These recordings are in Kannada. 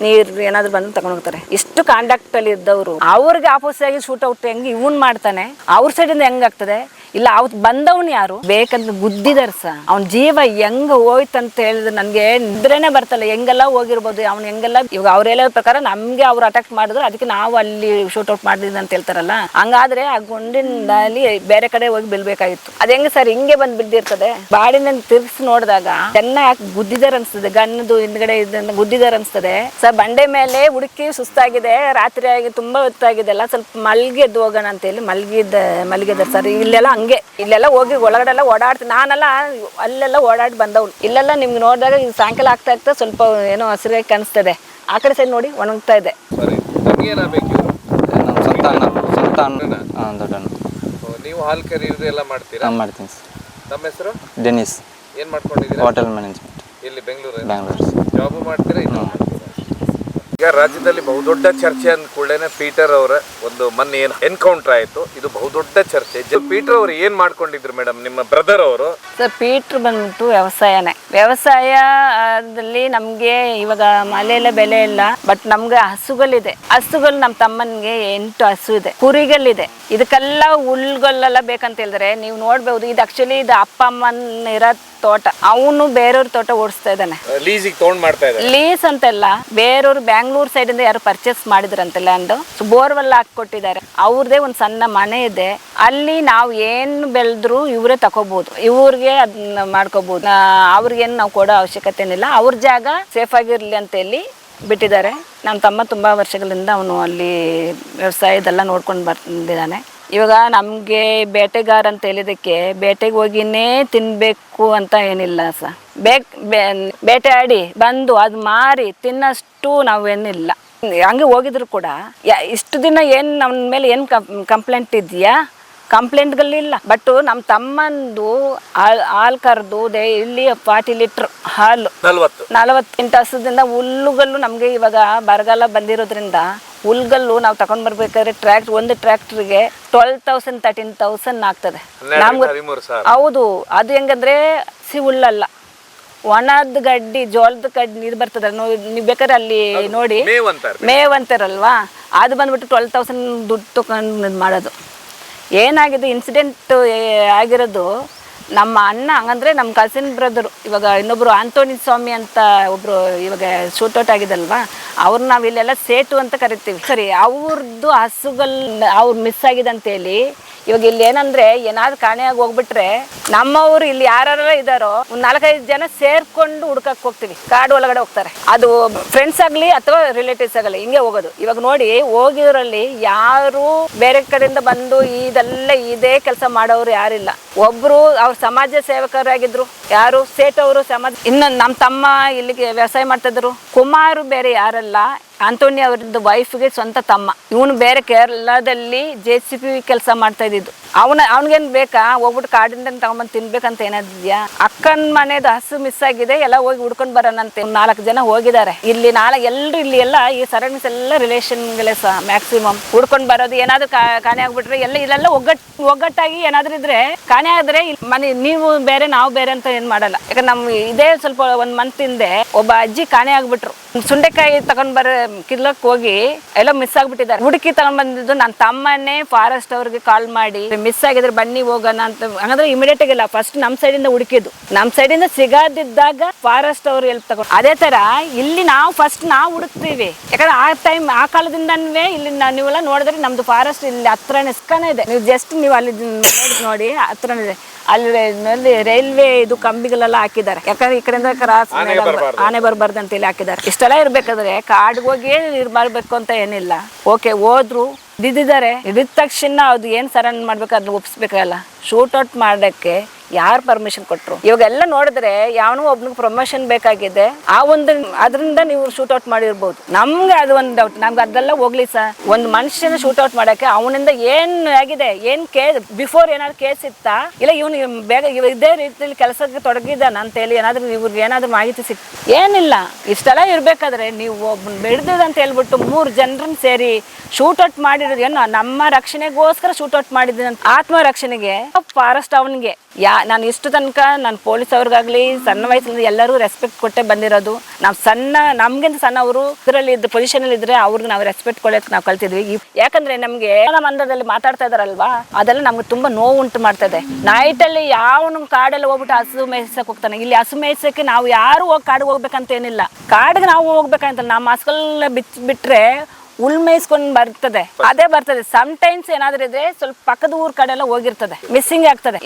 ನೀರು ಏನಾದ್ರು ಬಂದು ತಗೊಂಡು ಹೋಗ್ತಾರೆ. ಇಷ್ಟು ಕಾಂಟ್ಯಾಕ್ಟ್ ಅಲ್ಲಿ ಇದ್ದವರು ಅವ್ರಿಗೆ ಆಪೋಸಿಟ್ ಆಗಿ ಶೂಟ್ ಔಟ್ ಹೆಂಗೆ ಇವನ್ ಮಾಡ್ತಾನೆ, ಅವ್ರ ಸೈಡಿಂದ ಹೆಂಗಾಗ್ತದೆ? ಇಲ್ಲ ಅವತ್ ಬಂದವನು ಯಾರು ಬೇಕಂತ ಗುದ್ದಿದಾರ ಅವ್ನ ಜೀವ ಹೆಂಗ್ ಹೋಯ್ತಂತ ಹೇಳಿದ್ರೆ ನನ್ಗೆ ನಿದ್ರೇನೆ ಬರ್ತಲ್ಲ. ಹೆಂಗೆಲ್ಲ ಹೋಗಿರ್ಬೋದು ಅವ್ನು ಹೆಂಗೆಲ್ಲ. ಇವಾಗ ಅವ್ರ ಹೇಳೋ ಪ್ರಕಾರ ನಮ್ಗೆ ಅವ್ರು ಅಟ್ಯಾಕ್ ಮಾಡಿದ್ರು, ಅದಕ್ಕೆ ನಾವು ಅಲ್ಲಿ ಶೂಟ್ ಔಟ್ ಮಾಡಿದ್ವಿ ಅಂತ ಹೇಳ್ತಾರಲ್ಲ. ಹಂಗಾದ್ರೆ ಆ ಗುಂಡಿನಲ್ಲಿ ಬೇರೆ ಕಡೆ ಹೋಗಿ ಬೀಳ್ಬೇಕಾಗಿತ್ತು. ಅದ್ ಹೆಂಗ ಸರ್ ಹಿಂಗೆ ಬಂದ್ ಬಿದ್ದಿರ್ತದೆ? ಬಾಡಿನ ತಿರ್ಗಿಸಿ ನೋಡಿದಾಗ ಚೆನ್ನಾಗಿ ಗುದ್ದಿದಾರ ಅನ್ಸ್ತದೆ, ಗನ್ನದು ಹಿಂದ್ಗಡೆ ಇದನ್ನ ಗುದ್ದಿದಾರ ಅನ್ಸ್ತದೆ ಸರ್. ಬಂಡೆ ಮೇಲೆ ಹುಡುಕಿ ಸುಸ್ತಾಗಿದೆ, ರಾತ್ರಿ ಆಗಿ ತುಂಬಾ ಹೊತ್ತಾಗಿದೆ ಅಲ್ಲ, ಸ್ವಲ್ಪ ಮಲ್ಗೆದ್ದು ಹೋಗೋಣ ಅಂತ ಹೇಳಿ ಮಲ್ಗಿದ ಸರ್. ಇಲ್ಲೆಲ್ಲ ಹೋಗಿ ಒಳಗಡೆ ಎಲ್ಲ ಓಡಾಡ್ತೀನಿ ನಾನೆಲ್ಲ, ಅಲ್ಲೆಲ್ಲ ಓಡಾಡಿ ಬಂದವ್ಳು. ಇಲ್ಲೆಲ್ಲ ನಿಮ್ಗೆ ನೋಡಿದಾಗ ಈಗ ಸಾಯಂಕಾಲ ಆಗ್ತಾ ಸ್ವಲ್ಪ ಏನೋ ಹಸಿರಾಗಿ ಕಾಣಿಸ್ತದೆ. ಆ ಕಡೆ ಸೈಡ್ ನೋಡಿ ಒಣಗ್ತಾ ಇದೆ. ನೀವು ಹಾಲ್ ಕರೀದು ಎಲ್ಲ ಮಾಡ್ತೀರಾ? ಮಾಡ್ತೀನಿ ಸರ್. ನಮ್ಮ ಹೆಸರು ಡೆನಿಸ್. ಏನ್ ಮಾಡ್ಕೊಂಡಿದ್ದೀರಾ? Hotel management. ಇಲ್ಲಿ ಬೆಂಗಳೂರು ಜಾಬ್ ಮಾಡ್ತೀರಾ? ಈಗ ರಾಜ್ಯದಲ್ಲಿ ಬಹುದೊಡ್ಡ ಚರ್ಚೆ ಅಂದ್ಕೊಳ್ಳೇನೆ ಪೀಟರ್ ಅವರ ಒಂದು ಮೊನ್ನೆ ಏನು ಎನ್ಕೌಂಟರ್ ಆಯ್ತು, ಇದು ಬಹುದೊಡ್ಡ ಚರ್ಚೆ. ಪೀಟರ್ ಅವರು ಏನ್ ಮಾಡ್ಕೊಂಡಿದ್ರು ಮೇಡಮ್ ನಿಮ್ಮ ಬ್ರದರ್ ಅವರು? ಸರ್ ಪೀಟರ್ ಬಂದ್ಬಿಟ್ಟು ವ್ಯವಸಾಯದಲ್ಲಿ ನಮ್ಗೆ ಇವಾಗ ಮಳೆಯಲ್ಲ ಬೆಲೆ ಇಲ್ಲ, ಬಟ್ ನಮ್ಗೆ ಹಸುಗಳಿದೆ. ಹಸುಗಳು ನಮ್ಮ ತಮ್ಮನ್ಗೆ 8 ಹಸು ಇದೆ, ಕುರಿಗಳಿದೆ. ಇದಕ್ಕೆಲ್ಲ ಹುಲ್ಗಳೆಲ್ಲ ಬೇಕಂತ ಹೇಳಿದ್ರೆ ನೀವು ನೋಡ್ಬಹುದು. ಇದು ಆಕ್ಚುಲಿ ಇದು ಅಪ್ಪ ಅಮ್ಮನ ಇರೋ ತೋಟ, ಅವನು ಬೇರೆಯವ್ರ ತೋಟ ಓಡಿಸ್ತಾ ಇದ್ದಾನೆ. ಲೀಸ್ ಅಂತೆಲ್ಲ ಬೇರೆಯವ್ರು ಬ್ಯಾಂಗ್ಳೂರ್ ಸೈಡ್ ಇಂದ ಯಾರು ಪರ್ಚೇಸ್ ಮಾಡಿದ್ರಂತೆ ಲ್ಯಾಂಡ್, ಬೋರ್ವೆಲ್ ಹಾಕೊಟ್ಟಿದ್ದಾರೆ. ಅವ್ರದೇ ಒಂದು ಸಣ್ಣ ಮನೆ ಇದೆ, ಅಲ್ಲಿ ನಾವು ಏನು ಬೆಳೆದ್ರು ಇವರೇ ತಗೋಬಹುದು, ಇವ್ರಿಗೆ ಅದನ್ನ ಮಾಡ್ಕೋಬಹುದು. ಅವ್ರಿಗೇನು ನಾವು ಕೊಡೋ ಅವಶ್ಯಕತೆ ಏನಿಲ್ಲ. ಅವ್ರ ಜಾಗ ಸೇಫ್ ಆಗಿರ್ಲಿ ಅಂತ ಹೇಳಿ ಬಿಟ್ಟಿದ್ದಾರೆ. ನಮ್ಮ ತಮ್ಮ ತುಂಬಾ ವರ್ಷಗಳಿಂದ ಅವನು ಅಲ್ಲಿ ವ್ಯವಸಾಯದೆಲ್ಲ ನೋಡ್ಕೊಂಡು ಬಂದಿದ್ದಾನೆ. ಇವಾಗ ನಮಗೆ ಬೇಟೆಗಾರ ಅಂತ ಹೇಳಿದಕ್ಕೆ ಬೇಟೆಗೆ ಹೋಗಿನೇ ತಿನ್ನಬೇಕು ಅಂತ ಏನಿಲ್ಲ ಸರ್. ಬೇಟೆ ಆಡಿ ಬಂದು ಅದು ಮಾರಿ ತಿನ್ನಷ್ಟು ನಾವೇನಿಲ್ಲ. ಹಂಗೆ ಹೋಗಿದ್ರು ಕೂಡ ಇಷ್ಟು ದಿನ ಏನು ನಮ್ಮ ಮೇಲೆ ಏನು ಕಂಪ್ಲೇಂಟ್ ಇದೆಯಾ? ಕಂಪ್ಲೇಂಟ್ಗಳಿಲ್ಲ. ಬಟ್ ನಮ್ಮ ತಮ್ಮಂದು ಹಾಲು ಕರೆದು ಇಲ್ಲಿ 40 ಲೀಟ್ರ್ ಹಾಲು 40 ಹಸದಿಂದ ಹುಲ್ಲುಗಲ್ಲು ನಮಗೆ ಇವಾಗ ಬರಗಾಲ ಬಂದಿರೋದ್ರಿಂದ ಹುಲ್ಗಲ್ಲು ನಾವು ತಗೊಂಡ್ ಬರ್ಬೇಕಾದ್ರೆ ಒಂದು ಟ್ರ್ಯಾಕ್ಟರ್ಗೆ 12,000 13,000 ಆಗ್ತದೆ ನಮ್ಗೆ. ಹೌದು, ಅದು ಹೆಂಗಂದ್ರೆ ಹುಲ್ಲಲ್ಲ, ಒಣದ ಗಡ್ಡಿ, ಜೋಳದ ಗಡ್ಡಿ ಇದು ಬರ್ತದೆ. ನೀವು ಬೇಕಾದ್ರೆ ಅಲ್ಲಿ ನೋಡಿ ಮೇವ್ ಅಂತಾರಲ್ವಾ, ಅದು ಬಂದ್ಬಿಟ್ಟು 12,000 ದುಡ್ಡು ತಗೊಂಡು ಮಾಡೋದು. ಏನಾಗಿದೆ ಇನ್ಸಿಡೆಂಟ್ ಆಗಿರೋದು, ನಮ್ಮ ಅಣ್ಣ ಹಂಗಂದ್ರೆ ನಮ್ಮ ಕಸಿನ್ ಬ್ರದರು, ಇವಾಗ ಇನ್ನೊಬ್ರು ಆಂಟೋನಿ ಸ್ವಾಮಿ ಅಂತ ಒಬ್ರು ಇವಾಗ ಶೂಟೌಟ್ ಆಗಿದಲ್ವಾ, ಅವ್ರು ನಾವು ಇಲ್ಲೆಲ್ಲ ಸೇಟು ಅಂತ ಕರಿತೀವಿ. ಸರಿ, ಅವ್ರದ್ದು ಹಸುಗಳು ಅವ್ರು ಮಿಸ್ ಆಗಿದೆ ಅಂತೇಳಿ ಇವಾಗ ಇಲ್ಲಿ ಏನಂದ್ರೆ ಏನಾದ್ರು ಕಾಣೆಯಾಗಿ ಹೋಗ್ಬಿಟ್ರೆ ನಮ್ಮವ್ರು ಇಲ್ಲಿ ಯಾರು ಇದ್ದಾರೋ ಒಂದು 4-5 ಜನ ಸೇರ್ಕೊಂಡು ಹುಡ್ಕಕ್ ಹೋಗ್ತೀವಿ. ಕಾಡು ಒಳಗಡೆ ಹೋಗ್ತಾರೆ, ಅದು ಫ್ರೆಂಡ್ಸ್ ಆಗಲಿ ಅಥವಾ ರಿಲೇಟಿವ್ಸ್ ಆಗಲಿ, ಹಿಂಗೆ ಹೋಗೋದು. ಇವಾಗ ನೋಡಿ ಹೋಗಿದ್ರಲ್ಲಿ ಯಾರು ಬೇರೆ ಕಡೆಯಿಂದ ಬಂದು ಇದೆಲ್ಲ ಇದೇ ಕೆಲಸ ಮಾಡೋರು ಯಾರಿಲ್ಲ. ಒಬ್ರು ಅವ್ರ ಸಮಾಜ ಸೇವಕರಾಗಿದ್ರು, ಯಾರು ಸೇಟ್ ಅವರು ಸಮಾಜ. ಇನ್ನು ನಮ್ಮ ತಮ್ಮ ಇಲ್ಲಿಗೆ ವ್ಯವಸಾಯ ಮಾಡ್ತಿದ್ರು. ಕುಮಾರು ಬೇರೆ ಯಾರಲ್ಲ, ಆಂಟೋನಿ ಅವ್ರದ್ದು ವೈಫ್ಗೆ ಸ್ವಂತ ತಮ್ಮ. ಇವನು ಬೇರೆ ಕೇರಳದಲ್ಲಿ JCB ಕೆಲಸ ಮಾಡ್ತಾ ಇದ್ದಿದ್ದು. ಅವ್ನಿಗೇನು ಬೇಕಾ ಹೋಗ್ಬಿಟ್ಟು ಕಾಡಿಂದ ತಗೊಂಬಂದು ತಿನ್ಬೇಕಂತ ಏನಾದಿದ್ಯಾ? ಅಕ್ಕನ ಮನೆದು ಹಸು ಮಿಸ್ ಆಗಿದೆ, ಎಲ್ಲ ಹೋಗಿ ಹುಡ್ಕೊಂಡು ಬರೋಣಂತೆ 4 ಜನ ಹೋಗಿದ್ದಾರೆ. ಇಲ್ಲಿ ಎಲ್ರು ಇಲ್ಲಿ ಎಲ್ಲ ಈ ಸರೌಂಡಿಂಗ್ಸ್ ಎಲ್ಲ ರಿಲೇಷನ್ಗಳೇ ಸಹ ಮ್ಯಾಕ್ಸಿಮಮ್ ಹುಡ್ಕೊಂಡು ಬರೋದು. ಏನಾದ್ರು ಕಾಣೆ ಆಗ್ಬಿಟ್ರೆ ಇಲ್ಲೆಲ್ಲ ಒಗ್ಗಟ್ಟಾಗಿ ಏನಾದ್ರು ಇದ್ರೆ ಕಾಣೆ ಆದ್ರೆ ಮನೆ ನೀವು ಬೇರೆ ನಾವು ಬೇರೆ ಅಂತ ಏನ್ ಮಾಡಲ್ಲ. ಯಾಕಂದ್ರೆ ನಮ್ ಇದೇ ಸ್ವಲ್ಪ 1 ಮಂತ್ ಹಿಂದೆ ಒಬ್ಬ ಅಜ್ಜಿ ಕಾಣೆ ಆಗ್ಬಿಟ್ರು. ಸುಂಡೆಕಾಯಿ ತಗೊಂಡ್ ಕಿಲ್ಲಕ್ ಹೋಗಿ ಎಲ್ಲ ಮಿಸ್ ಆಗ್ಬಿಟ್ಟಿದ್ದಾರೆ. ಹುಡುಕಿ ತಗೊಂಡ್ ಬಂದಿದ್ದು ನನ್ನ ತಮ್ಮನೇ ಫಾರೆಸ್ಟ್ ಅವ್ರಿಗೆ ಕಾಲ್ ಮಾಡಿ ಮಿಸ್ ಆಗಿದ್ರೆ ಬನ್ನಿ ಹೋಗೋಣ ಅಂತ. ಹಂಗಂದ್ರೆ ಇಮಿಡಿಯೇಟ್ ಆಗಿಲ್ಲ, ಫಸ್ಟ್ ನಮ್ಮ ಸೈಡಿಂದ ಹುಡುಕಿದ್ದು. ನಮ್ಮ ಸೈಡಿಂದ ಸಿಗದಿದ್ದಾಗ ಫಾರೆಸ್ಟ್ ಅವ್ರು ಹೆಲ್ಪ್ ತಗೊಂಡು. ಅದೇ ತರ ಇಲ್ಲಿ ನಾವು ಫಸ್ಟ್ ನಾವು ಹುಡುಕ್ತೀವಿ. ಯಾಕಂದ್ರೆ ಆ ಕಾಲದಿಂದನೇ ಇಲ್ಲಿ ನೀವೆಲ್ಲ ನೋಡಿದ್ರೆ ನಮ್ದು ಫಾರೆಸ್ಟ್ ಇಲ್ಲಿ ಹತ್ರನೇ ಸಿಕ್ಕನೇ ಇದೆ. ನೀವು ಜಸ್ಟ್ ನೀವು ಅಲ್ಲಿ ನೋಡಿ ಹತ್ರನೇ ಇದೆ. ಅಲ್ಲಿ ರೈಲ್ವೆ ಇದು ಕಂಬಿಗಳೆಲ್ಲ ಹಾಕಿದ್ದಾರೆ. ಯಾಕಂದ್ರೆ ಈ ಕಡೆಯಿಂದ ಕ್ರಾಸ್ ಆನೆ ಬರಬಾರ್ದು ಅಂತ ಹೇಳಿ ಹಾಕಿದ್ದಾರೆ. ಇಷ್ಟೆಲ್ಲ ಇರ್ಬೇಕಾದ್ರೆ ಕಾಡ್ಗೆ ಹೋಗಿ ಬರ್ಬೇಕು ಅಂತ ಏನಿಲ್ಲ. ಓಕೆ, ಹೋದ್ರು ಇದ್ದಿದ್ದಾರೆ. ಇದ್ದ ತಕ್ಷಣ ಅದು ಏನ್ ಸರೌಂಡ್ ಮಾಡ್ಬೇಕು ಅದನ್ನ ಒಪ್ಪಿಸ್ಬೇಕಲ್ಲ. ಶೂಟೌಟ್ ಮಾಡಕ್ಕೆ ಯಾರು ಪರ್ಮಿಷನ್ ಕೊಟ್ರು? ಇವಾಗೆಲ್ಲ ನೋಡಿದ್ರೆ ಯಾವನೋ ಒಬ್ನಿಗೆ ಪ್ರಮೋಷನ್ ಬೇಕಾಗಿದೆ, ಅದರಿಂದ ನೀವು ಶೂಟೌಟ್ ಮಾಡಿರ್ಬೋದು. ನಮ್ಗೆ ಅದು ಒಂದು ಡೌಟ್. ನಮ್ಗೆ ಅದೆಲ್ಲ ಹೋಗ್ಲಿ ಸರ್, ಒಂದು ಮನುಷ್ಯನ ಶೂಟೌಟ್ ಮಾಡಕ್ಕೆ ಅವನಿಂದ ಏನ್ ಆಗಿದೆ, ಏನ್ ಬಿಫೋರ್ ಏನಾದ್ರು ಕೇಸ್ ಇತ್ತಾ, ಇಲ್ಲ ಇವನು ಬೇಗ ಇದೇ ರೀತಿಯಲ್ಲಿ ಕೆಲಸಕ್ಕೆ ತೊಡಗಿದಾನ ಅಂತ ಹೇಳಿ ಏನಾದ್ರು ಇವ್ರಿಗೆ ಏನಾದ್ರು ಮಾಹಿತಿ ಏನಿಲ್ಲ. ಇಷ್ಟೆಲ್ಲ ಇರ್ಬೇಕಾದ್ರೆ ನೀವು ಒಬ್ಬನ ಬೆಳೆದಿದೆ ಅಂತ ಹೇಳ್ಬಿಟ್ಟು 3 ಜನರನ್ನ ಸೇರಿ ಶೂಟೌಟ್ ಮಾಡಿರೋದು ಏನು? ನಮ್ಮ ರಕ್ಷಣೆಗೋಸ್ಕರ ಶೂಟೌಟ್ ಮಾಡಿದ್ದೀನಿ ಅಂತ. ಆತ್ಮ ರಕ್ಷಣೆಗೆ ಫಾರೆಸ್ಟ್ ಅವನಿಗೆ ನಾನು ಇಷ್ಟು ತನಕ ನಾನು ಪೊಲೀಸ್ ಅವ್ರಿಗಾಗ್ಲಿ ಸಣ್ಣ ವಯಸ್ಸಿನಲ್ಲಿ ಎಲ್ಲರೂ ರೆಸ್ಪೆಕ್ಟ್ ಕೊಟ್ಟೆ ಬಂದಿರೋದು. ನಾವು ನಮ್ಗಿಂತ ಸಣ್ಣವರು ಇದರಲ್ಲಿ ಇದ್ದ ಪೊಸಿಷನಲ್ಲಿ ಇದ್ರೆ ಅವ್ರಿಗೆ ನಾವು ರೆಸ್ಪೆಕ್ಟ್ ಕೊಡೋಕೆ ನಾವು ಕಲ್ತಿದ್ವಿ. ಯಾಕಂದ್ರೆ ನಮಗೆ ನಮ್ಮ ಮಂದದಲ್ಲಿ ಮಾತಾಡ್ತಾ ಇದಾರಲ್ವಾ, ಅದೆಲ್ಲ ನಮ್ಗೆ ತುಂಬಾ ನೋವು ಉಂಟು ಮಾಡ್ತದೆ. ನೈಟಲ್ಲಿ ಯಾವನು ಕಾಡಲ್ಲಿ ಹೋಗ್ಬಿಟ್ಟು ಹಸು ಮೇಯ್ಸಕ್ಕೆ ಹೋಗ್ತಾನೆ. ಇಲ್ಲಿ ಹಸು ಮೇಯ್ಸಕ್ಕೆ ನಾವು ಯಾರು ಹೋಗಿ ಕಾಡಿಗೆ ಹೋಗ್ಬೇಕಂತ ಏನಿಲ್ಲ, ಕಾಡಿಗೆ ನಾವು ಹೋಗ್ಬೇಕಂತ ನಮ್ಮ ಹಸುಗಳನ್ನ ಬಿಟ್ರೆ ಹುಲ್ ಮೇಯಿಸ್ಕೊಂಡು ಬರ್ತದೆ, ಅದೇ ಬರ್ತದೆ. ಸಮ್ ಟೈಮ್ಸ್ ಏನಾದ್ರೂ ಇದ್ರೆ ಸ್ವಲ್ಪ ಪಕ್ಕದ ಊರ್ ಕಡೆ ಎಲ್ಲ ಹೋಗಿರ್ತದೆ, ಮಿಸ್ಸಿಂಗ್ ಆಗ್ತದೆ.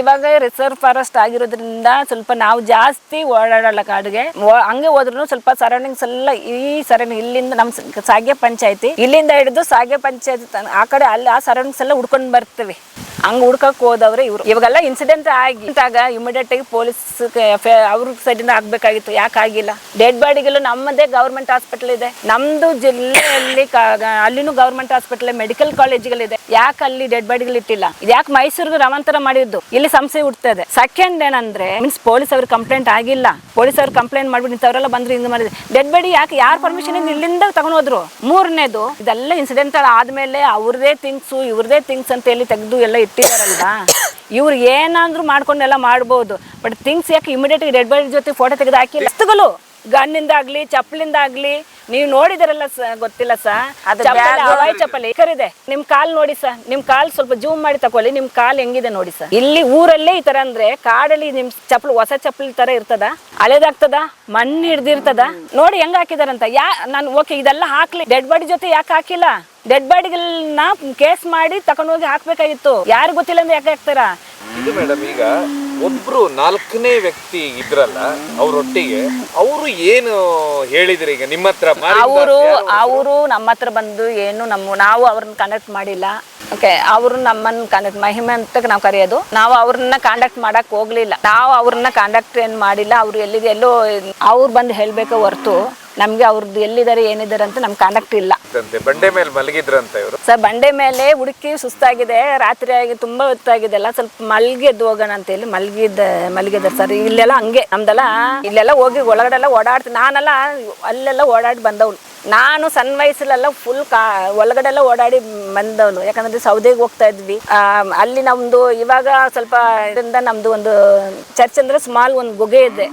ಇವಾಗ ರಿಸರ್ವ್ ಫಾರೆಸ್ಟ್ ಆಗಿರೋದ್ರಿಂದ ಸ್ವಲ್ಪ ನಾವು ಜಾಸ್ತಿ ಓಡಾಡಲ್ಲ ಕಾಡಿಗೆ. ಹಂಗೆ ಹೋದ್ರು ಸ್ವಲ್ಪ ಸರೌಂಡಿಂಗ್ಸ್ ಎಲ್ಲ ಈ ಸರೌಂಡಿಂಗ್ ಇಲ್ಲಿಂದ ನಮ್ಮ ಸಾಗೆ ಪಂಚಾಯತಿ ಇಲ್ಲಿಂದ ಹಿಡಿದು ಸಾಗೆ ಪಂಚಾಯತಿ ಆ ಕಡೆ ಅಲ್ಲಿ ಆ ಸರೌಂಡಿಂಗ್ಸ್ ಎಲ್ಲ ಹುಡ್ಕೊಂಡು ಬರ್ತೀವಿ. ಹಂಗೆ ಹುಡ್ಕಕ್ ಹೋದವ್ರೆ ಇವರು. ಇವಾಗೆಲ್ಲ ಇನ್ಸಿಡೆಂಟ್ ಆಗಿದ್ದಾಗ ಇಮಿಡಿಯೇಟ್ ಆಗಿ ಪೊಲೀಸ್ ಅವ್ರ ಸೈಡಿಂದ ಆಗ್ಬೇಕಾಗಿತ್ತು, ಯಾಕೆ ಆಗಿಲ್ಲ? ಡೆಡ್ ಬಾಡಿಗೆಲ್ಲ ನಮ್ಮದೇ ಗೌರ್ಮೆಂಟ್ ಹಾಸ್ಪಿಟಲ್ ಇದೆ, ನಮ್ದು ಜಿಲ್ಲೆಯಲ್ಲಿ ಅಲ್ಲಿನೂ ಗೌರ್ಮೆಂಟ್ ಹಾಸ್ಪಿಟಲ್ ಮೆಡಿಕಲ್ ಕಾಲೇಜ್ಗಳಿದೆ, ಯಾಕೆ ಅಲ್ಲಿ ಡೆಡ್ ಬಾಡಿಗಳು ಇಟ್ಟಿಲ್ಲ? ಯಾಕೆ ಮೈಸೂರಿಗೆ ರವಾಂತರ ಮಾಡಿದ್ದು? ಇಲ್ಲಿ ಸಮಸ್ಯೆ ಹುಡ್ತದೆ. ಸೆಕೆಂಡ್ ಏನಂದ್ರೆ ಮೀನ್ಸ್ ಪೊಲೀಸ್ ಅವ್ರಿಗೆ ಕಂಪ್ಲೇಂಟ್ ಆಗಿಲ್ಲ, ಪೊಲೀಸ್ ಅವ್ರಿಗೆ ಕಂಪ್ಲೇಂಟ್ ಮಾಡ್ಬಿಟ್ಟು ಅವರೆಲ್ಲ ಬಂದ್ರು ಹಿಂಗೆ ಮಾಡಿದ್ರೆ ಡೆಡ್ ಬಾಡಿ ಯಾಕೆ ಯಾರ ಪರ್ಮಿಷನ್ ಇಲ್ಲಿಂದ ತಗೊಂಡು ಹೋದ್ರು? ಮೂರನೇದು ಇದೆಲ್ಲ ಇನ್ಸಿಡೆಂಟ್ ಆದ್ಮೇಲೆ ಅವ್ರದೇ ಥಿಂಗ್ಸ್ ಇವ್ರದೇ ಥಿಂಗ್ಸ್ ಅಂತ ಹೇಳಿ ತೆಗೆದು ಎಲ್ಲ ಇಟ್ಟಿದಾರಲ್ವಾ, ಇವ್ರು ಏನಾದ್ರೂ ಮಾಡ್ಕೊಂಡೆಲ್ಲ ಮಾಡ್ಬೋದು. ಬಟ್ ಥಿಂಗ್ಸ್ ಯಾಕೆ ಇಮಿಡಿಯೇಟ್ ಡೆಡ್ ಬಾಡಿ ಜೊತೆ ಫೋಟೋ ತೆಗೆದು ಹಾಕಿಲ್ಲ? ವಸ್ತುಗಳು ಗನ್ನಿಂದ ಆಗ್ಲಿ ಚಪ್ಪಲಿಂದ ಆಗ್ಲಿ ನೀವು ನೋಡಿದಿರಲ್ಲ ಗೊತ್ತಿಲ್ಲ ಹವಾಯಿ ಚಪ್ಪಲಿ ಕರಿದೆ. ನಿಮ್ ಕಾಲ್ ನೋಡಿ ಸರ್, ನಿಮ್ ಕಾಲ್ ಸ್ವಲ್ಪ ಜೂಮ್ ಮಾಡಿ ತಕೊಳ್ಳಿ, ನಿಮ್ ಕಾಲ್ ಹೆಂಗಿದೆ ನೋಡಿ ಸರ್. ಇಲ್ಲಿ ಊರಲ್ಲೇ ಈ ತರ ಅಂದ್ರೆ ಕಾಡಲ್ಲಿ ನಿಮ್ ಚಪ್ಪಲು ಹೊಸ ಚಪ್ಪಲಿ ತರ ಇರ್ತದ, ಹಳೇದಾಗ್ತದ, ಮಣ್ಣು ಹಿಡ್ದಿರ್ತದ, ನೋಡಿ ಹೆಂಗ್ ಹಾಕಿದಾರಂತ. ನಾನು ಓಕೆ ಇದೆಲ್ಲ ಹಾಕ್ಲಿ, ಡೆಡ್ ಬಾಡಿ ಜೊತೆ ಯಾಕೆ ಹಾಕಿಲ್ಲ? ಡೆಡ್ ಬಾಡಿಗಳನ್ನ ಕೇಸ್ ಮಾಡಿ ತಗೊಂಡೋಗಿ ಹಾಕ್ಬೇಕಾಗಿತ್ತು. ಯಾರು ಗೊತ್ತಿಲ್ಲ ಅಂದ್ರೆ ಯಾಕೆ ಹಾಕ್ತಾರ? ಇದು ಮೇಡಮ್, ಈಗ ಒಬ್ರು 4ನೇ ವ್ಯಕ್ತಿ ಇದ್ರಲ್ಲ ಅವ್ರೊಟ್ಟಿಗೆ, ಅವರು ಏನು ಹೇಳಿದ್ರಿ ಈಗ ನಿಮ್ಮ ಹತ್ರ? ಅವರು ನಮ್ಮ ಹತ್ರ ಬಂದು ಏನು ನಾವು ಅವ್ರನ್ನ ಕಾಂಟ್ಯಾಕ್ಟ್ ಮಾಡಿಲ್ಲ. ಓಕೆ, ಅವರು ನಮ್ಮನ್ನ ಕಾಂಟ್ಯಾಕ್ಟ್ ಮಹಿಮೆ ಅಂತ ನಾವು ಕರೆಯೋದು, ನಾವು ಅವ್ರನ್ನ ಕಾಂಟ್ಯಾಕ್ಟ್ ಮಾಡಕ್ ಹೋಗ್ಲಿಲ್ಲ. ನಾವು ಅವ್ರನ್ನ ಕಾಂಟ್ಯಾಕ್ಟ್ ಏನ್ ಮಾಡಿಲ್ಲ. ಅವ್ರು ಎಲ್ಲೋ ಅವ್ರು ಬಂದು ಹೇಳ್ಬೇಕ ಹೊರ್ತು ನಮ್ಗೆ ಅವ್ರದ್ದು ಎಲ್ಲಿದ್ದಾರೆ ಏನಿದ್ದಾರೆ ಅಂತ ನಮ್ಗೆ ಕಾಂಟ್ಯಾಕ್ಟ್ ಇಲ್ಲ. ಬಂಡೆ ಮೇಲೆ ಮಲಗಿದ್ರಂತ ಇವರು ಸರ್. ಬಂಡೆ ಮೇಲೆ ಹುಡುಕಿ ಸುಸ್ತಾಗಿದೆ, ರಾತ್ರಿ ಆಗಿ ತುಂಬಾ ಹೊತ್ತಾಗಿದೆ ಅಲ್ಲ, ಸ್ವಲ್ಪ ಮಲ್ಗೆದ್ದು ಹೋಗೋಣ ಅಂತ ಹೇಳಿ ಮಲಗಿದ್ದಾರೆ ಸರ್. ಇಲ್ಲೆಲ್ಲ ಹಂಗೆ ನಮ್ದೆಲ್ಲ ಇಲ್ಲೆಲ್ಲ ಹೋಗಿ ಒಳಗಡೆ ಓಡಾಡ್ತೀನಿ. ನಾನೆಲ್ಲ ಅಲ್ಲೆಲ್ಲ ಓಡಾಡಿ ಬಂದವಳು. ನಾನು ಸಣ್ಣ ವಯಸ್ಸಲ್ಲೆಲ್ಲ ಫುಲ್ ಒಳಗಡೆ ಎಲ್ಲ ಓಡಾಡಿ ಬಂದವಳು. ಯಾಕಂದ್ರೆ ಸೌದೆಗೆ ಹೋಗ್ತಾ ಇದ್ವಿ. ಅಲ್ಲಿ ನಮ್ದು ಇವಾಗ ಸ್ವಲ್ಪ ಇದರಿಂದ ನಮ್ದು ಒಂದು ಚರ್ಚ್ ಅಂದ್ರೆ ಸ್ಮಾಲ್ ಒಂದು ಗುಗೆ ಇದೆ.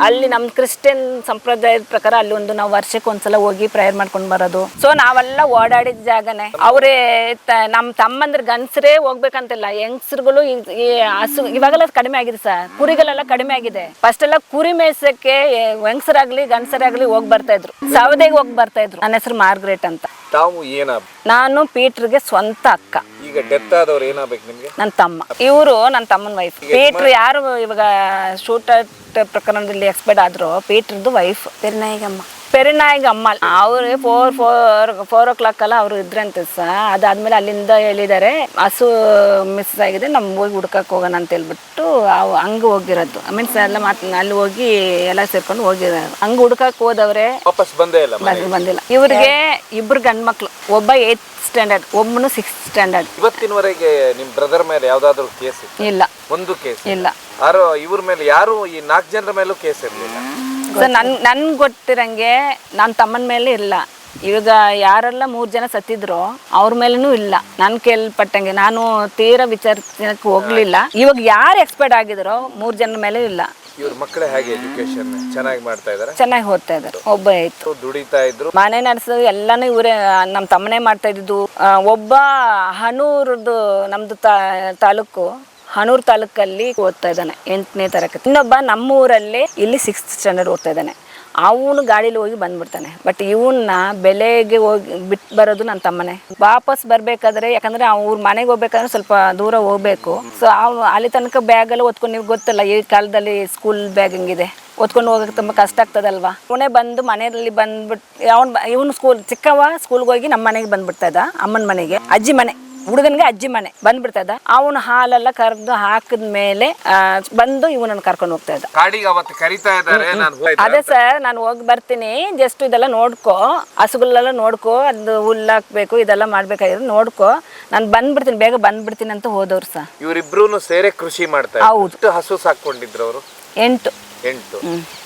ಅಲ್ಲಿ ನಮ್ಮ ಕ್ರಿಶ್ಚಿಯನ್ ಸಂಪ್ರದಾಯದ ಪ್ರಕಾರ ಅಲ್ಲಿ ಒಂದು ನಾವು ವರ್ಷಕ್ಕೆ ಒಂದ್ಸಲ ಹೋಗಿ ಪ್ರೇಯರ್ ಮಾಡ್ಕೊಂಡು ಬರೋದು. ಸೊ ನಾವೆಲ್ಲ ಓಡಾಡಿದ ಜಾಗನೇ. ಅವರೇ ನಮ್ಮ ತಮ್ಮಂದ್ರ ಗನ್ಸರೇ ಹೋಗ್ಬೇಕಂತಿಲ್ಲ, ಹೆಂಗಸರುಗಳು ಈ ಹಸು ಇವಾಗೆಲ್ಲ ಕಡಿಮೆ ಆಗಿದೆ ಸರ್. ಕುರಿಗಳೆಲ್ಲ ಕಡಿಮೆ ಆಗಿದೆ. ಫಸ್ಟ್ ಎಲ್ಲ ಕುರಿ ಮೇಯ್ಸಕ್ಕೆ ಹೆಂಗಸರಾಗ್ಲಿ ಗನ್ಸರಾಗ್ಲಿ ಹೋಗಿ ಬರ್ತಾ ಇದ್ರು, ಸೌದೆಗೆ ಹೋಗಿ ಬರ್ತಾ ಇದ್ರು. ನನ್ನ ಹೆಸರು ಮಾರ್ಗ್ರೆಟ್ ಅಂತ. ತಾವು ನಾನು ಪೀಟ್ರಿಗೆ ಸ್ವಂತ ಅಕ್ಕ. ಈಗ ಡೆತ್ ಆದವ್ರು ಏನಾಗಬೇಕು ನಿಮ್ಗೆ? ನನ್ನ ತಮ್ಮ. ಇವರು ನನ್ನ ತಮ್ಮನ ವೈಫ್. ಪೀಟ್ರ್ ಯಾರು ಇವಾಗ ಶೂಟೌಟ್ ಪ್ರಕರಣದಲ್ಲಿ ಎಕ್ಸ್ಪೈರ್ಡ್ ಆದ್ರು, ಪೀಟ್ರದ್ದು ವೈಫ್ ಪೆರಿನಾಯಿಗ ಅಮ್ಮ. ಅವ್ರು 4 o'clock ಅಲ್ಲ ಅವ್ರು ಇದ್ರಂತೆ ಸರ್. ಅದಾದ್ಮೇಲೆ ಅಲ್ಲಿಂದ ಹೇಳಿದ್ದಾರೆ ಹಸು ಮಿಸ್ ಆಗಿದೆ, ನಮ್ಗೆ ಹೋಗಿ ಹುಡ್ಕಕ್ ಹೋಗೋಣ ಅಂತ ಹೇಳ್ಬಿಟ್ಟು ಹಂಗೆ ಹೋಗಿರೋದು. ಮೀನ್ಸ್ ಎಲ್ಲ ಅಲ್ಲಿ ಹೋಗಿ ಎಲ್ಲ ಸೇರ್ಕೊಂಡು ಹೋಗಿರೋದು. ಹಂಗೆ ಹುಡ್ಕಕ್ ಹೋದವ್ರೆ, ವಾಪಸ್ ಬಂದಿಲ್ಲ. ಇವ್ರಿಗೆ 2 ಗಂಡು ಮಕ್ಳು, ಒಬ್ಬ 8th ಸ್ಟ್ಯಾಂಡರ್ಡ್, ಒಬ್ಬನು 6th ಸ್ಟ್ಯಾಂಡರ್ಡ್. ಇವತ್ತಿನವರೆಗೆ ನಿಮ್ ಬ್ರದರ್ ಮೇಲೆ ಯಾವ್ದಾದ್ರು ಕೇಸ್ ಇಲ್ಲ? ಒಂದು ಕೇಸ್ ಇಲ್ಲ. ಇವ್ರ ಮೇಲೆ ಯಾರು ಈ 4 ಜನರ ಮೇಲೂ ಕೇಸ್ ಇರಲಿಲ್ಲ ಸರ್. ನನ್ಗೆ ಗೊತ್ತಿರಂಗೆ ನನ್ನ ತಮ್ಮನ ಮೇಲೆ ಇಲ್ಲ. ಇವಾಗ ಯಾರೆಲ್ಲ 3 ಜನ ಸತ್ತಿದ್ರು ಅವ್ರ ಮೇಲೂ ಇಲ್ಲ ನಾನು ಕೇಳ್ಪಟ್ಟಂಗೆ. ನಾನು ತೀರಾ ವಿಚಾರಕ್ಕೆ ಹೋಗ್ಲಿಲ್ಲ. ಇವಾಗ ಯಾರು ಎಕ್ಸ್ಪೈರ್ಡ್ ಆಗಿದ್ರು 3 ಜನರ ಮೇಲೆ ಇಲ್ಲ. ಇವ್ರ ಮಕ್ಕಳೇ ಹಾಗೆ ಎಜುಕೇಶನ್ ಚೆನ್ನಾಗಿ ಮಾಡ್ತಾ ಇದಾರೆ, ಚೆನ್ನಾಗಿ ಓದ್ತಾ ಇದ್ದಾರೆ. ಒಬ್ಬ ಆಯ್ತು ದುಡಿತಾ ಇದ್ರು, ಮನೆ ನಡೆಸೋದು ಎಲ್ಲಾನು ಇವರೇ, ನಮ್ಮ ತಮ್ಮನೇ ಮಾಡ್ತಾ ಇದ್ದು. ಒಬ್ಬ ಹನೂರದು ನಮ್ದು ತಾಲೂಕು, ಹನೂರು ತಾಲೂಕಲ್ಲಿ ಓದ್ತಾ ಇದ್ದಾನೆ 8ನೇ ತರಗತಿ. ಇನ್ನೊಬ್ಬ ನಮ್ಮೂರಲ್ಲಿ ಇಲ್ಲಿ 6th ಸ್ಟ್ಯಾಂಡರ್ಡ್ ಓದ್ತಾ ಇದ್ದಾನೆ. ಅವನು ಗಾಡೀಲಿ ಹೋಗಿ ಬಂದ್ಬಿಡ್ತಾನೆ. ಬಟ್ ಇವನ್ನ ಬೆಲೆಗೆ ಹೋಗಿ ಬಿಟ್ಟು ಬರೋದು ನನ್ನ ತಮ್ಮನೇ. ವಾಪಸ್ ಬರ್ಬೇಕಾದ್ರೆ, ಯಾಕಂದ್ರೆ ಅವ್ರ ಮನೆಗೆ ಹೋಗ್ಬೇಕಾದ್ರೆ ಸ್ವಲ್ಪ ದೂರ ಹೋಗ್ಬೇಕು. ಸೊ ಅವ್ನು ಅಲ್ಲಿ ತನಕ ಬ್ಯಾಗೆಲ್ಲ ಓದ್ಕೊಂಡು, ನೀವು ಗೊತ್ತಲ್ಲ ಈ ಕಾಲದಲ್ಲಿ ಸ್ಕೂಲ್ ಬ್ಯಾಗ್ ಹಿಂಗಿದೆ, ಓದ್ಕೊಂಡು ಹೋಗಕ್ಕೆ ತುಂಬ ಕಷ್ಟ ಆಗ್ತದಲ್ವಾ. ಅವನೇ ಬಂದು ಮನೆಯಲ್ಲಿ ಬಂದ್ಬಿಟ್ಟು ಇವನು ಚಿಕ್ಕವ ಸ್ಕೂಲ್ಗೆ ಹೋಗಿ ನಮ್ಮ ಮನೆಗೆ ಬಂದ್ಬಿಡ್ತಾ ಇದ್ದ, ಅಮ್ಮನ ಮನೆಗೆ, ಅಜ್ಜಿ ಮನೆ, ಹುಡುಗನಿಗೆ ಅಜ್ಜಿ ಮನೆ ಬಂದ್ಬಿಡ್ತಾ ಇದ್ದ. ಅವನು ಹಾಲೆಲ್ಲ ಕರೆದು ಹಾಕಿದ್ಮೇಲೆ ಬಂದು ಇವನನ್ನು ಕರ್ಕೊಂಡು ಹೋಗ್ತಾ ಇದ್ದ. ಅದೇ ಸರ್, ನಾನು ಹೋಗಿ ಬರ್ತೀನಿ, ಜಸ್ಟ್ ಇದೆಲ್ಲ ನೋಡ್ಕೊ, ಹಸುಗಳೆಲ್ಲ ನೋಡ್ಕೊ, ಅದು ಹುಲ್ಲು ಹಾಕ್ಬೇಕು, ಇದೆಲ್ಲ ಮಾಡ್ಬೇಕಾಗಿರೋ ನೋಡ್ಕೊ, ನಾನು ಬಂದ್ಬಿಡ್ತೀನಿ, ಬೇಗ ಬಂದ್ಬಿಡ್ತೀನಿ ಅಂತ ಹೋದವ್ರು ಸರ್. ಇವರಿಬ್ರು ಸೇರೆ ಕೃಷಿ ಮಾಡ್ತಾರೆ. ಹೌದು. ಹಸು ಸಾಕೊಂಡಿದ್ರು ಅವರು? 8. 8.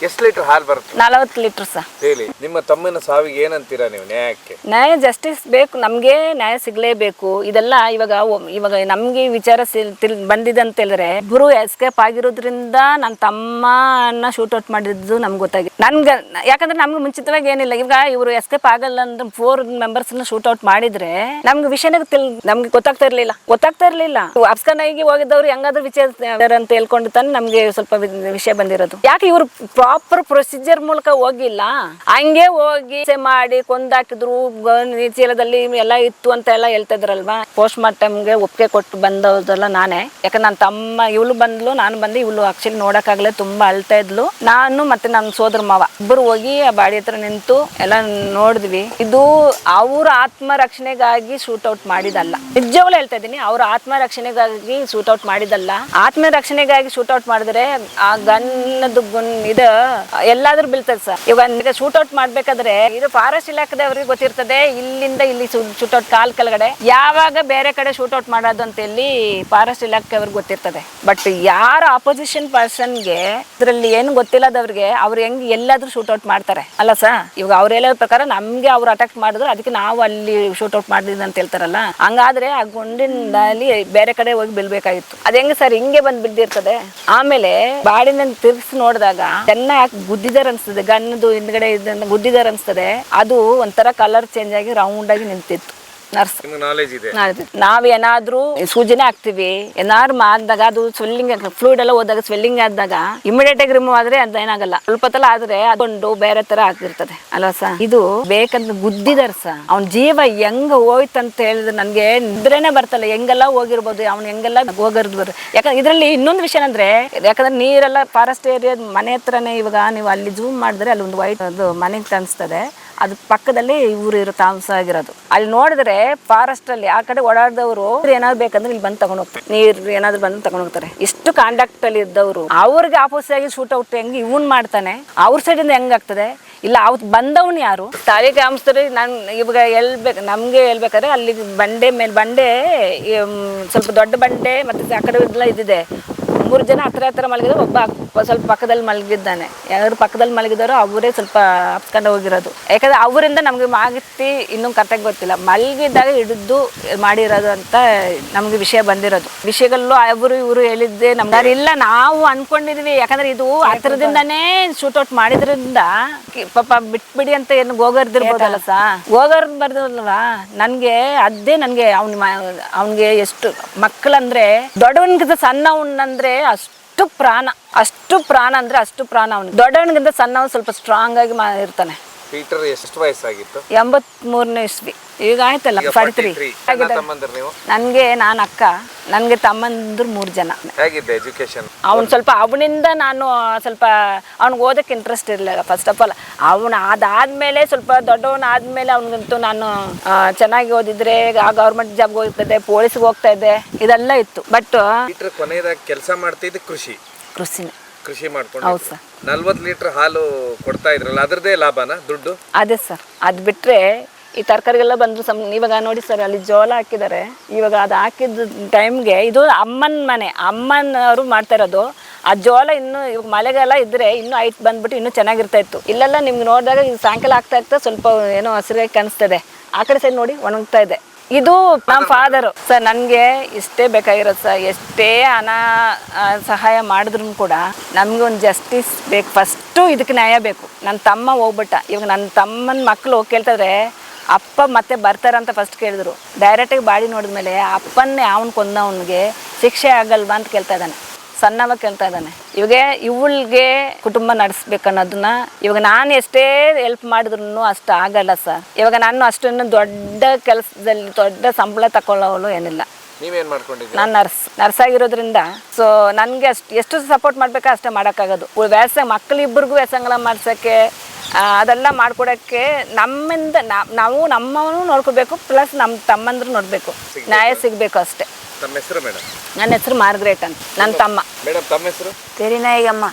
ಎಷ್ಟು ಲೀಟರ್ ಹಾಲು ಬರುತ್ತೆ 40 ಲೀಟರ್ ಸರ್. ಹೇಳಿ, ನಿಮ್ಮ ತಮ್ಮನ ಸಾವಿಗೆ ಏನಂತೀರಾ ನೀವು ನ್ಯಾಯಕ್ಕೆ? ನ್ಯಾಯ ಜಸ್ಟಿಸ್ ಬೇಕು, ನಮಗೆ ನ್ಯಾಯ ಸಿಗಲೇಬೇಕು. ಇದೆಲ್ಲ ಇವಾಗ ನಮ್ಗೆ ವಿಚಾರ ಬಂದಿದೆ ಅಂತ ಹೇಳಿದ್ರೆ ಇಬ್ಬರು ಎಸ್ಕೇಪ್ ಆಗಿರೋದ್ರಿಂದ ನನ್ನ ತಮ್ಮನ ಶೂಟ್ಔಟ್ ಮಾಡಿದ್ದು ನಮ್ಗೆ ಗೊತ್ತಾಗಿದೆ. ಯಾಕಂದ್ರೆ ನಮ್ಗೆ ಮುಂಚಿತವಾಗಿ ಏನಿಲ್ಲ, ಇವಾಗ ಇವರು ಎಸ್ಕೇಪ್ ಆಗಲ್ಲ ಅಂದ್ರೆ 4 ಮೆಂಬರ್ಸ್ನ ಶೂಟ್ಔಟ್ ಮಾಡಿದ್ರೆ ನಮ್ಗೆ ವಿಷಯನೇ ನಮ್ಗೆ ಗೊತ್ತಾಗ್ತಾ ಇರ್ಲಿಲ್ಲ. ಅಫ್ಘಾನಿಗೆ ಹೋಗಿದ್ದವ್ರು ಹೆಂಗಾದ್ರೂ ವಿಚಾರ ಅಂತ ಹೇಳ್ಕೊಂಡು ತಾನೆ ನಮ್ಗೆ ಸ್ವಲ್ಪ ವಿಷಯ ಬಂದಿರೋದು. ಯಾಕೆ ಇವರು ಪ್ರಾಪರ್ ಪ್ರೊಸೀಜರ್ ಮೂಲಕ ಹೋಗಿಲ್ಲ, ಹಂಗೆ ಹೋಗಿ ಮಾಡಿ ಕೊಂದಾಕಿದ್ರು, ಚೀಲದಲ್ಲಿ ಎಲ್ಲ ಇತ್ತು ಅಂತ ಎಲ್ಲ ಹೇಳ್ತಾ ಇದ್ರಲ್ವಾ. ಪೋಸ್ಟ್ ಮಾರ್ಟಮ್ಗೆ ಒಪ್ಪಿಗೆ ಕೊಟ್ಟು ಬಂದೋದಲ್ಲ ನಾನೇ. ಯಾಕಂದ್ರೆ ನನ್ನ ತಮ್ಮ ಇವಳು ಬಂದ್ಲು, ನಾನು ಬಂದು ಇವಳು ಆಕ್ಚುಲಿ ನೋಡಕ್ಕಾಗಲೇ ತುಂಬಾ ಅಳ್ತಾ ಇದ್ಲು. ನಾನು ಮತ್ತೆ ನನ್ನ ಸೋದರ ಮಾವ ಇಬ್ಬರು ಹೋಗಿ ಆ ಬಾಡಿ ಹತ್ರ ನಿಂತು ಎಲ್ಲ ನೋಡಿದ್ವಿ. ಇದು ಅವ್ರ ಆತ್ಮರಕ್ಷಣೆಗಾಗಿ ಶೂಟ್ಔಟ್ ಮಾಡಿದಲ್ಲ, ನಿಜವಾಗ್ಲೂ ಹೇಳ್ತಾ ಇದ್ದೀನಿ, ಅವ್ರ ಆತ್ಮರಕ್ಷಣೆಗಾಗಿ ಶೂಟ್ಔಟ್ ಮಾಡಿದಲ್ಲ. ಆತ್ಮರಕ್ಷಣೆಗಾಗಿ ಶೂಟ್ಔಟ್ ಮಾಡಿದ್ರೆ ಆ ಗನ್ನದು ಇದು ಎಲ್ಲಾದ್ರೂ ಬೀಳ್ತದೆ ಸರ್. ಇವಾಗ ಶೂಟ್ಔಟ್ ಮಾಡ್ಬೇಕಾದ್ರೆ ಇದು ಫಾರೆಸ್ಟ್ ಇಲಾಖೆದವ್ರಿಗೆ ಗೊತ್ತಿರ್ತದೆ, ಇಲ್ಲಿಂದ ಇಲ್ಲಿ ಶೂಟ್ಔಟ್ ಕಾಲ್ ಕೆಳಗಡೆ ಯಾವಾಗ ಬೇರೆ ಕಡೆ ಶೂಟ್ಔಟ್ ಮಾಡೋದು ಅಂತ ಹೇಳಿ ಫಾರೆಸ್ಟ್ ಇಲಾಖೆ ಅವ್ರಿಗೆ ಗೊತ್ತಿರ್ತದೆ. ಬಟ್ ಯಾರ ಆಪೋಸಿಷನ್ ಪರ್ಸನ್ಗೆ ಇದ್ರಲ್ಲಿ ಏನು ಗೊತ್ತಿಲ್ಲದವ್ರಿಗೆ ಅವ್ರು ಹೆಂಗ್ ಎಲ್ಲಾದ್ರೂ ಶೂಟ್ಔಟ್ ಮಾಡ್ತಾರೆ ಅಲ್ಲ ಸರ್. ಇವಾಗ ಅವ್ರು ಹೇಳೋ ಪ್ರಕಾರ ನಮ್ಗೆ ಅವ್ರು ಅಟ್ಯಾಕ್ ಮಾಡಿದ್ರು, ಅದಕ್ಕೆ ನಾವು ಅಲ್ಲಿ ಶೂಟ್ಔಟ್ ಮಾಡಿದ್ವಿ ಅಂತ ಹೇಳ್ತಾರಲ್ಲ. ಹಂಗಾದ್ರೆ ಆ ಗುಂಡಿನಲ್ಲಿ ಬೇರೆ ಕಡೆ ಹೋಗಿ ಬೀಳ್ಬೇಕಾಗಿತ್ತು. ಅದ ಹೆಂಗ ಸರ್ ಹಿಂಗೆ ಬಂದ್ ಬಿದ್ದಿರ್ತದೆ. ಆಮೇಲೆ ಬಾಡಿನ ತಿರ್ಗಿಸಿ ನೋಡಿದಾಗ ಚೆನ್ನಾಗಿ ಗುದ್ದಿದಾರ ಅನ್ಸ್ತದೆ, ಗನ್ನದು ಹಿಂದ್ಗಡೆ ಗುದ್ದಿದಾರ ಅನ್ಸ್ತದೆ. ಅದು ಒಂಥರ ಕಲರ್ ಚೇಂಜ್ ಆಗಿ ರೌಂಡ್ ಆಗಿ ನಿಂತಿತ್ತು. ನರ್ಸ್ ನಾವೇನಾದ್ರೂ ಸೂಜಿನೇ ಹಾಕ್ತಿವಿ, ಏನಾದ್ರು ಮಾಡಿದಾಗ ಅದು ಸ್ವೆಲ್ಲಿಂಗ್ ಫ್ಲೂಯಿಡ್ ಎಲ್ಲ ಹೋದಾಗ ಸ್ವೆಲ್ಲಿಂಗ್ ಆದಾಗ ಇಮಿಡಿಯೇಟ್ ಆಗಿ ರಿಮೂವ್ ಆದ್ರೆ ಅದೇನಾಗಲ್ಲ, ಸ್ವಲ್ಪ ತಲ ಆದ್ರೆ ಅದೊಂದು ಬೇರೆ ತರ ಆಗಿರ್ತದೆ ಅಲ್ವಾ ಸರ್. ಇದು ಬೇಕಂತ ಗುದ್ದಿದಾರ ಸರ್. ಅವ್ನ ಜೀವ ಹೆಂಗ ಹೋಯ್ತಂತ ಹೇಳಿದ್ರೆ ನನ್ಗೆ ನಿದ್ರೇನೆ ಬರ್ತಲ್ಲ, ಹೆಂಗೆಲ್ಲ ಹೋಗಿರ್ಬೋದು, ಅವ್ನು ಹೆಂಗೆಲ್ಲ ಹೋಗಿರ್ಬೋದು. ಯಾಕಂದ್ರೆ ಇದ್ರಲ್ಲಿ ಇನ್ನೊಂದು ವಿಷಯ ಅಂದ್ರೆ, ಯಾಕಂದ್ರೆ ನೀರೆಲ್ಲ ಫಾರೆಸ್ಟ್ ಏರಿಯಾ ಮನೆ ಹತ್ರನೇ. ಇವಾಗ ನೀವು ಅಲ್ಲಿ ಜೂಮ್ ಮಾಡಿದ್ರೆ ಅಲ್ಲಿ ಒಂದು ವೈಟ್ ಅದು ಮನೆಗೆ ಕಾಣಿಸ್ತದೆ, ಅದು ಪಕ್ಕದಲ್ಲಿ ಇವ್ರು ಇರೋ ತಾಮಸ ಆಗಿರೋದು. ಅಲ್ಲಿ ನೋಡಿದ್ರೆ ಫಾರೆಸ್ಟ್ ಅಲ್ಲಿ ಆ ಕಡೆ ಓಡಾಡಿದವರು ಏನಾದ್ರು ಬೇಕಂದ್ರೆ ಇಲ್ಲಿ ಬಂದು ತಗೊಂಡ್ ಹೋಗ್ತಾರೆ, ನೀರು ಏನಾದ್ರು ಬಂದು ತಗೊಂಡ್ ಹೋಗ್ತಾರೆ. ಇಷ್ಟು ಕಾಂಟ್ಯಾಕ್ಟ್ ಅಲ್ಲಿ ಇದ್ದವರು ಅವ್ರಿಗೆ ಆಪೋಸಿಟ್ ಆಗಿ ಶೂಟ್ಔಟ್ ಹೆಂಗ್ ಇವನ್ ಮಾಡ್ತಾನೆ, ಅವ್ರ ಸೈಡಿಂದ ಹೆಂಗಾಗ್ತದೆ ಇಲ್ಲ. ಅವತ್ತು ಬಂದವನು ಯಾರು ತಾಳಿ ಕಾಮಿಸ್ತಾರೆ. ನಾನು ಇವಾಗ ನಮ್ಗೆ ಹೇಳ್ಬೇಕಾದ್ರೆ ಅಲ್ಲಿ ಬಂಡೆ ಮೇಲೆ ಬಂಡೆ ಸ್ವಲ್ಪ ದೊಡ್ಡ ಬಂಡೆ ಮತ್ತೆ ಆ ಕಡೆ ಎಲ್ಲ ಇದ್ದಿದೆ. 3 ಜನ ಹತ್ರ ಮಲಗಿದ್ರು, ಒಬ್ಬ ಸ್ವಲ್ಪ ಪಕ್ಕದಲ್ಲಿ ಮಲಗಿದ್ದಾನೆ. ಯಾರು ಪಕ್ಕದಲ್ಲಿ ಮಲಗಿದಾರೋ ಅವರೇ ಸ್ವಲ್ಪ ಹಪ್ಕೊಂಡು ಹೋಗಿರೋದು. ಯಾಕಂದ್ರೆ ಅವರಿಂದ ನಮ್ಗೆ ಮಾಹಿತಿ ಇನ್ನೂ ಕರೆಕ್ಟಾಗಿ ಗೊತ್ತಿಲ್ಲ. ಮಲಗಿದ್ದಾಗ ಹಿಡಿದು ಮಾಡಿರೋದು ಅಂತ ನಮ್ಗೆ ವಿಷಯ ಬಂದಿರೋದು. ವಿಷಯಗಳಲ್ಲೂ ಅವರು ಇವರು ಹೇಳಿದ್ದೆ ನಮ್ಗೆ ಇಲ್ಲ, ನಾವು ಅನ್ಕೊಂಡಿದ್ವಿ. ಯಾಕಂದ್ರೆ ಇದು ಹತ್ರದಿಂದಾನೇ ಶೂಟ್ಔಟ್ ಮಾಡಿದ್ರಿಂದ ಪಾಪ ಬಿಟ್ಬಿಡಿ ಅಂತ ಏನು ಗೋಗರ್ದಿರ್ಬೋದಲ್ಲ ಸಾ. ಗೋಗರ್ದ್ ಬರ್ದಲ್ವಾ ನನ್ಗೆ ಅದೇ ನನ್ಗೆ ಅವ್ನಿಗೆ ಎಷ್ಟು ಮಕ್ಕಳಂದ್ರೆ ದೊಡ್ಡವನ್ಗಿಂತ ಸಣ್ಣವನ್ನಂದ್ರೆ ಅಷ್ಟು ಪ್ರಾಣ ಅಂದ್ರೆ ಅಷ್ಟು ಪ್ರಾಣ. ಅವನು ದೊಡ್ಡವನಿಗಿಂತ ಸಣ್ಣವನು ಸ್ವಲ್ಪ ಸ್ಟ್ರಾಂಗ್ ಆಗಿ ಇರ್ತಾನೆ. ಪೀಟರ್ ಎಷ್ಟು ವಯಸ್ಸಾಗಿತ್ತು? 83ನೇ ಇಸ್ವಿ. ಈಗ ಆಯ್ತಲ್ಲ 43. ನನ್ಗೆ ನಾನು ಅಕ್ಕ, ನನ್ಗೆ ತಮ್ಮಂದ್ರು 3 ಜನ. ಹೇಗಿದ್ದೆ ಎಜುಕೇಶನ್? ಅವ್ನು ಸ್ವಲ್ಪ ಅವನಿಂದ ನಾನು ಸ್ವಲ್ಪ ಅವ್ನಿಗೆ ಓದಕ್ಕೆ ಇಂಟ್ರೆಸ್ಟ್ ಇರಲಿಲ್ಲ ಫಸ್ಟ್ ಆಫ್ ಆಲ್. ಅವನು ಅದಾದ್ಮೇಲೆ ಸ್ವಲ್ಪ ದೊಡ್ಡವನಾದ್ಮೇಲೆ ಅವ್ನಿಗಂತೂ ನಾನು ಚೆನ್ನಾಗಿ ಓದಿದ್ರೆ ಗೌರ್ಮೆಂಟ್ ಜಾಬ್ಗೆ ಹೋಗ್ತದೆ, ಪೊಲೀಸ್ಗೆ ಹೋಗ್ತಾ ಇದ್ದೆ, ಇದೆಲ್ಲ ಇತ್ತು. ಬಟ್ ಕೊನೆಯದಾಗಿ ಕೆಲಸ ಮಾಡ್ತಿದ್ದೆ ಕೃಷಿನೇ ಮಾಡ್ಕೊಂಡು. ಹೌದು ಸರ್. 40 ಲೀಟರ್ ಹಾಲು ಕೊಡ್ತಾ ಇದ್ರಲ್ಲ, ಅದ್ರದ್ದೇ ಲಾಭನಾ ದುಡ್ಡು? ಅದೇ ಸರ್. ಅದು ಬಿಟ್ರೆ ಈ ತರಕಾರಿಗೆಲ್ಲ ಬಂದ್ರು ಇವಾಗ ನೋಡಿ ಸರ್, ಅಲ್ಲಿ ಜೋಳ ಹಾಕಿದ್ದಾರೆ. ಇವಾಗ ಅದು ಹಾಕಿದ ಟೈಮ್ಗೆ ಇದು ಅಮ್ಮನ ಮನೆ, ಅಮ್ಮನವರು ಮಾಡ್ತಾ ಇರೋದು. ಆ ಜೋಳ ಇನ್ನು ಇವಾಗ ಮಳೆಗಾಲ ಇದ್ರೆ ಇನ್ನೂ ಹೈಟ್ ಬಂದ್ಬಿಟ್ಟು ಇನ್ನೂ ಚೆನ್ನಾಗಿರ್ತಾ ಇತ್ತು. ಇಲ್ಲೆಲ್ಲ ನಿಮ್ಗೆ ನೋಡಿದಾಗ ಈಗ ಸಾಯಂಕಾಲ ಆಗ್ತಾ ಸಲ್ಪ ಏನೋ ಹಸಿರಾಗಿ ಕಾಣಿಸ್ತದೆ. ಆ ಕಡೆ ಸೈಡ್ ನೋಡಿ ಒಣಗ್ತಾ ಇದೆ. ಇದು ನಮ್ಮ ಫಾದರು ಸರ್. ನನಗೆ ಇಷ್ಟೇ ಬೇಕಾಗಿರೋದು ಸರ್. ಎಷ್ಟೇ ಹಣ ಸಹಾಯ ಮಾಡಿದ್ರು ಕೂಡ ನಮ್ಗೆ ಒಂದು ಜಸ್ಟಿಸ್ ಬೇಕು. ಫಸ್ಟು ಇದಕ್ಕೆ ನ್ಯಾಯ ಬೇಕು. ನನ್ನ ತಮ್ಮ ಹೋಗ್ಬಿಟ್ಟ. ಇವಾಗ ನನ್ನ ತಮ್ಮನ ಮಕ್ಕಳು ಕೇಳ್ತಿದ್ರೆ ಅಪ್ಪ ಮತ್ತೆ ಬರ್ತಾರಂತ ಫಸ್ಟ್ ಕೇಳಿದ್ರು. ಡೈರೆಕ್ಟಾಗಿ ಬಾಡಿ ನೋಡಿದ್ಮೇಲೆ ಅಪ್ಪನ್ನೇ ಅವ್ನು ಕೊಂದವನಿಗೆ ಶಿಕ್ಷೆ ಆಗಲ್ವಾ ಅಂತ ಕೇಳ್ತಾ ಇದ್ದಾನೆ. ಸಣ್ಣವಾಗ ಕೇಳ್ತಾ ಇದ್ದಾನೆ. ಇವಾಗ ಇವಳಿಗೆ ಕುಟುಂಬ ನಡೆಸ್ಬೇಕನ್ನೋದನ್ನ ಇವಾಗ ನಾನು ಎಷ್ಟೇ ಹೆಲ್ಪ್ ಮಾಡಿದ್ರು ಅಷ್ಟು ಆಗಲ್ಲ ಸರ್. ಇವಾಗ ನಾನು ಅಷ್ಟೊಂದು ದೊಡ್ಡ ಕೆಲಸದಲ್ಲಿ ದೊಡ್ಡ ಸಂಬಳ ತಗೊಳ್ಳೋಳು ಏನಿಲ್ಲ. ನೀವೇನು ಮಾಡ್ಕೊಂಡಿದ್ದೀರಿ? ನಾನು ನರ್ಸ್ ಆಗಿರೋದ್ರಿಂದ ಸೊ ನನಗೆ ಎಷ್ಟು ಸಪೋರ್ಟ್ ಮಾಡಬೇಕಾ ಅಷ್ಟೇ ಮಾಡೋಕ್ಕಾಗೋದು. ವ್ಯಾಸಂಗ ಮಕ್ಕಳಿಬ್ಬರಿಗೂ ವ್ಯಾಸಂಗ ಮಾಡ್ಸೋಕ್ಕೆ ಅದೆಲ್ಲ ಮಾಡ್ಕೊಡೋಕ್ಕೆ ನಮ್ಮಿಂದ ನಾವು ನಮ್ಮವನು ನೋಡ್ಕೋಬೇಕು, ಪ್ಲಸ್ ನಮ್ಮ ತಮ್ಮಂದ್ರು ನೋಡಬೇಕು, ನ್ಯಾಯ ಸಿಗಬೇಕು ಅಷ್ಟೇ. ತಮ್ಮ ಹೆಸರು ಮೇಡಮ್? ನನ್ನ ಹೆಸರು ಮಾರ್ಗ್ರೇಟ್ ಅಂತ. ನನ್ನ ತಮ್ಮ. ಮೇಡಮ್ ತಮ್ಮ ಹೆಸರು? ತೆರಿನಾಯಿಗಮ್ಮ.